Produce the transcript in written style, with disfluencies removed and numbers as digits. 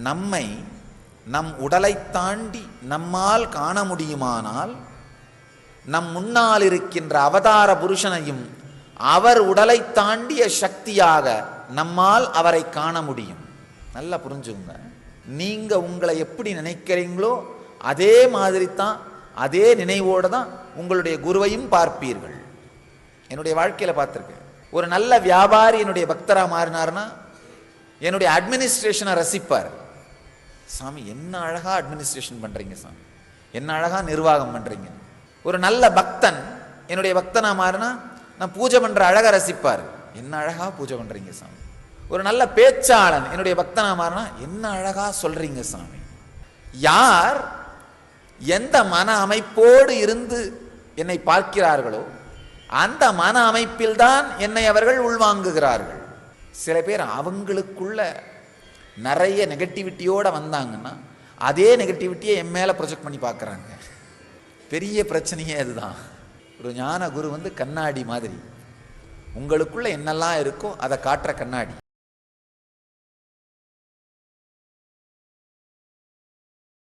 நம்மை நம் உடலை தாண்டி நம்மால் காண முடியுமானால் நம் முன்னால் இருக்கின்ற அவதார புருஷனையும் அவர் உடலை தாண்டிய சக்தியாக நம்மால் அவரை காண முடியும். நல்லா புரிஞ்சுங்க. நீங்க உங்களை எப்படி நினைக்கிறீங்களோ அதே மாதிரி தான், அதே நினைவோடு தான் உங்களுடைய குருவையும் பார்ப்பீர்கள். என்னுடைய வாழ்க்கையில் பார்த்துருக்கேன். ஒரு நல்ல வியாபாரி என்னுடைய பக்தராக மாறினார்னா என்னுடைய அட்மினிஸ்ட்ரேஷனை ரசிப்பார். சாமி என்ன அழகா அட்மினிஸ்ட்ரேஷன் பண்றீங்க சாமி, என்ன அழகா நிர்வாகம் பண்றீங்க. ஒரு நல்ல பக்தன் என்னுடைய பக்தனா மாறினா நான் பூஜை பண்ற அழகா ரசிப்பார். என்ன அழகா பூஜை பண்றீங்க சாமி. ஒரு நல்ல பேச்சாளன் என்னுடைய பக்தனா மாறினா என்ன அழகா சொல்றீங்க சாமி. யார் எந்த மன அமைப்போடு இருந்து என்னை பார்க்கிறார்களோ அந்த மன அமைப்பில் தான் என்னை அவர்கள் உள்வாங்குகிறார்கள். சில பேர் அவங்களுக்குள்ள நிறைய நெகட்டிவிட்டியோட வந்தாங்கன்னா அதே நெகட்டிவிட்டியை என் மேல ப்ரொஜெக்ட் பண்ணி பார்க்குறாங்க. பெரிய பிரச்சனையே அதுதான். ஒரு ஞான குரு கண்ணாடி மாதிரி, உங்களுக்குள்ள என்னெல்லாம் இருக்கோ அதை காட்டுற கண்ணாடி.